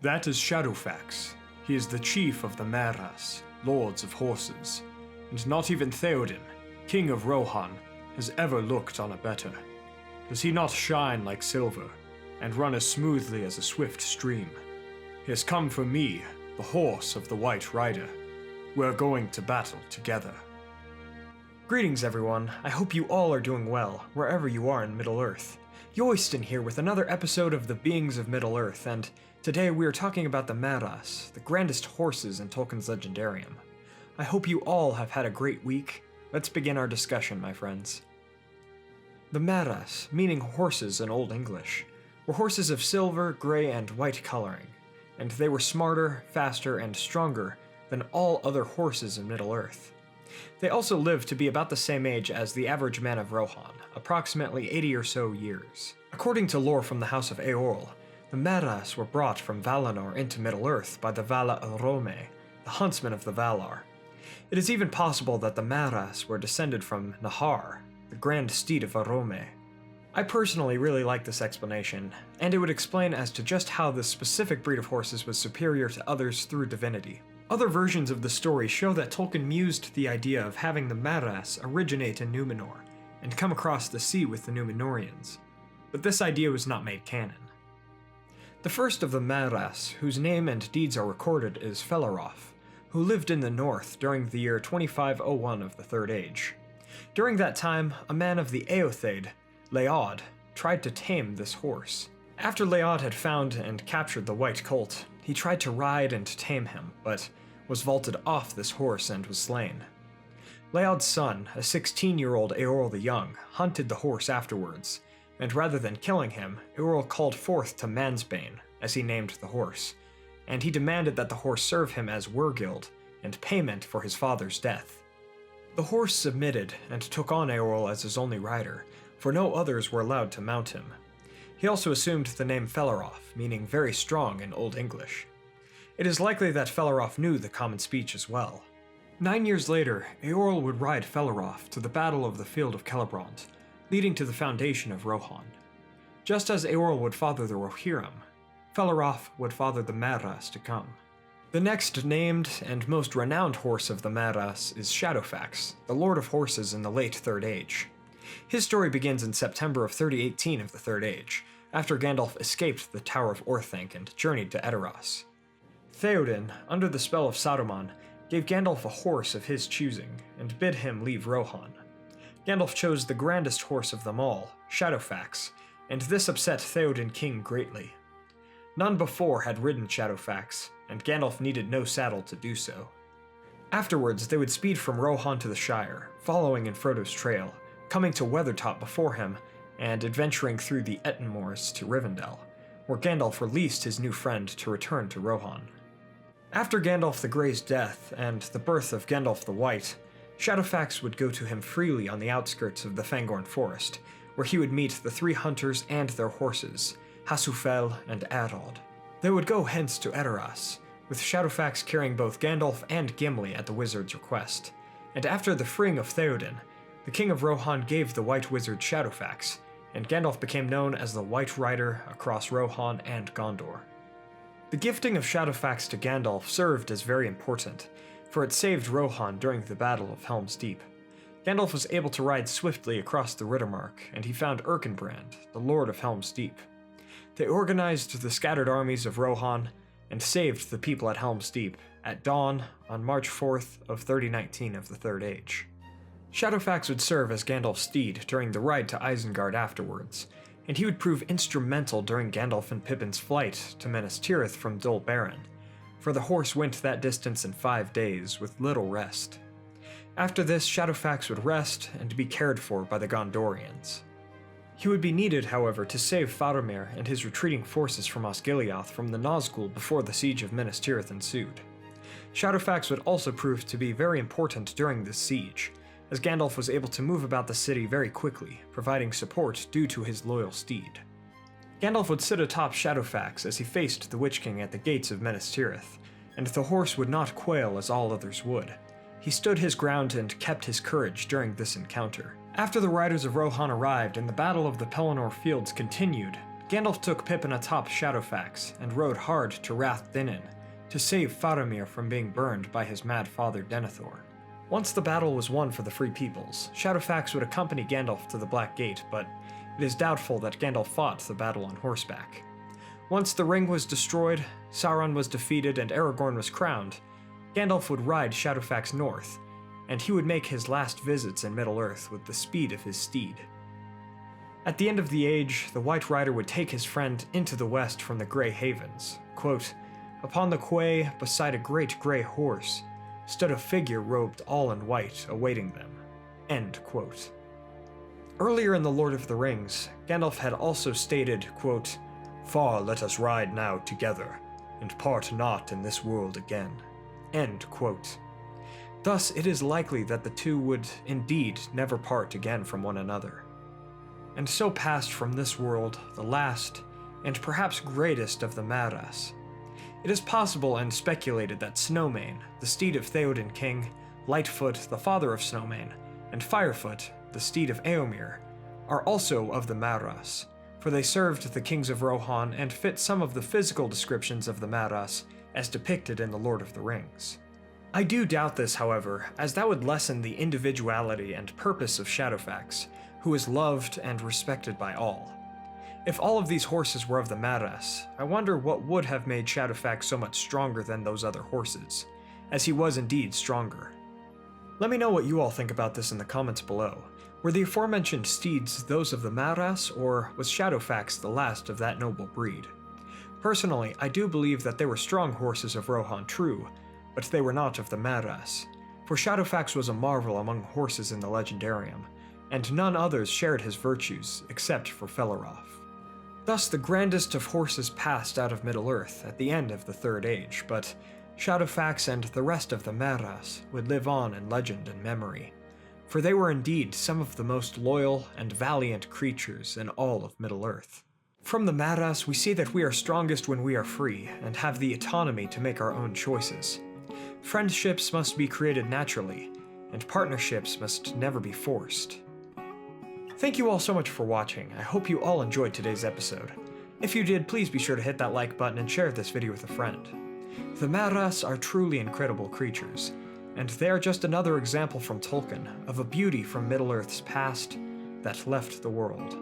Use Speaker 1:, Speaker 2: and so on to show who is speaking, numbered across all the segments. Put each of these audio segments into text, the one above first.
Speaker 1: That is Shadowfax. He is the chief of the Mearas, lords of horses, and not even Theoden, king of Rohan, has ever looked on a better. Does he not shine like silver, and run as smoothly as a swift stream? He has come for me, the horse of the White Rider. We're going to battle together.
Speaker 2: Greetings everyone, I hope you all are doing well, wherever you are in Middle-earth. Yoyston here with another episode of the Beings of Middle-earth, and today we are talking about the Mearas, the grandest horses in Tolkien's Legendarium. I hope you all have had a great week. Let's begin our discussion, my friends. The Mearas, meaning horses in Old English, were horses of silver, gray, and white coloring, and they were smarter, faster, and stronger than all other horses in Middle-earth. They also lived to be about the same age as the average man of Rohan, approximately 80 or so years. According to lore from the House of Eorl, the Mearas were brought from Valinor into Middle-earth by the Vala Elrome, the huntsmen of the Valar. It is even possible that the Mearas were descended from Nahar, the grand steed of Elrome. I personally really like this explanation, and it would explain as to just how this specific breed of horses was superior to others through divinity. Other versions of the story show that Tolkien mused the idea of having the Mearas originate in Numenor, and come across the sea with the Númenóreans, but this idea was not made canon. The first of the Mearas, whose name and deeds are recorded, is Felaróf, who lived in the north during the year 2501 of the Third Age. During that time, a man of the Eotheid, Leod, tried to tame this horse. After Leod had found and captured the white colt, he tried to ride and tame him, but was vaulted off this horse and was slain. Leod's son, a 16-year-old Eorl the Young, hunted the horse afterwards, and rather than killing him, Eorl called forth to Mansbane, as he named the horse, and he demanded that the horse serve him as wergild and payment for his father's death. The horse submitted and took on Eorl as his only rider, for no others were allowed to mount him. He also assumed the name Felaróf, meaning very strong in Old English. It is likely that Felaróf knew the common speech as well. 9 years later, Eorl would ride Felaróf to the Battle of the Field of Celebrant, leading to the foundation of Rohan. Just as Eorl would father the Rohirrim, Felaróf would father the Mearas to come. The next named and most renowned horse of the Mearas is Shadowfax, the Lord of Horses in the late Third Age. His story begins in September of 3018 of the Third Age, after Gandalf escaped the Tower of Orthanc and journeyed to Edoras. Theoden, under the spell of Saruman, gave Gandalf a horse of his choosing, and bid him leave Rohan. Gandalf chose the grandest horse of them all, Shadowfax, and this upset Theoden King greatly. None before had ridden Shadowfax, and Gandalf needed no saddle to do so. Afterwards, they would speed from Rohan to the Shire, following in Frodo's trail, coming to Weathertop before him, and adventuring through the Etten Moors to Rivendell, where Gandalf released his new friend to return to Rohan. After Gandalf the Grey's death and the birth of Gandalf the White, Shadowfax would go to him freely on the outskirts of the Fangorn Forest, where he would meet the three hunters and their horses, Hasufel and Arod. They would go hence to Edoras, with Shadowfax carrying both Gandalf and Gimli at the wizard's request, and after the freeing of Theoden, the King of Rohan gave the White Wizard Shadowfax, and Gandalf became known as the White Rider across Rohan and Gondor. The gifting of Shadowfax to Gandalf served as very important, for it saved Rohan during the Battle of Helm's Deep. Gandalf was able to ride swiftly across the Rittermark, and he found Erkenbrand, the Lord of Helm's Deep. They organized the scattered armies of Rohan, and saved the people at Helm's Deep at dawn on March 4th of 3019 of the Third Age. Shadowfax would serve as Gandalf's steed during the ride to Isengard afterwards, and he would prove instrumental during Gandalf and Pippin's flight to Minas Tirith from Dol Baron, for the horse went that distance in 5 days with little rest. After this, Shadowfax would rest and be cared for by the Gondorians. He would be needed, however, to save Faramir and his retreating forces from Osgiliath from the Nazgul before the siege of Minas Tirith ensued. Shadowfax would also prove to be very important during this siege, as Gandalf was able to move about the city very quickly, providing support due to his loyal steed. Gandalf would sit atop Shadowfax as he faced the Witch King at the gates of Minas Tirith, and the horse would not quail as all others would. He stood his ground and kept his courage during this encounter. After the riders of Rohan arrived and the Battle of the Pelennor Fields continued, Gandalf took Pippin atop Shadowfax and rode hard to Rath Dinin to save Faramir from being burned by his mad father Denethor. Once the battle was won for the Free Peoples, Shadowfax would accompany Gandalf to the Black Gate, but it is doubtful that Gandalf fought the battle on horseback. Once the ring was destroyed, Sauron was defeated, and Aragorn was crowned, Gandalf would ride Shadowfax north, and he would make his last visits in Middle-earth with the speed of his steed. At the end of the age, the White Rider would take his friend into the west from the Grey Havens. Quote, "Upon the quay, beside a great grey horse, stood a figure robed all in white, awaiting them." End quote. Earlier in The Lord of the Rings, Gandalf had also stated, quote, "Far let us ride now together, and part not in this world again." End quote. Thus, it is likely that the two would indeed never part again from one another. And so passed from this world the last, and perhaps greatest of the Mearas. It is possible and speculated that Snowmane, the steed of Theoden King, Lightfoot, the father of Snowmane, and Firefoot, the steed of Éomer, are also of the Mearas, for they served the kings of Rohan and fit some of the physical descriptions of the Mearas as depicted in The Lord of the Rings. I do doubt this, however, as that would lessen the individuality and purpose of Shadowfax, who is loved and respected by all. If all of these horses were of the Mearas, I wonder what would have made Shadowfax so much stronger than those other horses, as he was indeed stronger. Let me know what you all think about this in the comments below. Were the aforementioned steeds those of the Mearas, or was Shadowfax the last of that noble breed? Personally, I do believe that they were strong horses of Rohan, true, but they were not of the Mearas, for Shadowfax was a marvel among horses in the Legendarium, and none others shared his virtues except for Felaróf. Thus the grandest of horses passed out of Middle-earth at the end of the Third Age, but Shadowfax and the rest of the Mearas would live on in legend and memory, for they were indeed some of the most loyal and valiant creatures in all of Middle-earth. From the Mearas, we see that we are strongest when we are free and have the autonomy to make our own choices. Friendships must be created naturally, and partnerships must never be forced. Thank you all so much for watching. I hope you all enjoyed today's episode. If you did, please be sure to hit that like button and share this video with a friend. The Mearas are truly incredible creatures, and they are just another example from Tolkien of a beauty from Middle-earth's past that left the world.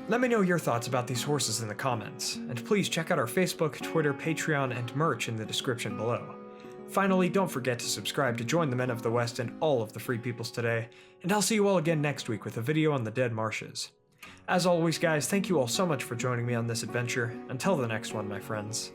Speaker 2: Let me know your thoughts about these horses in the comments, and please check out our Facebook, Twitter, Patreon, and merch in the description below. Finally, don't forget to subscribe to join the Men of the West and all of the Free Peoples today, and I'll see you all again next week with a video on the Dead Marshes. As always guys, thank you all so much for joining me on this adventure. Until the next one, my friends.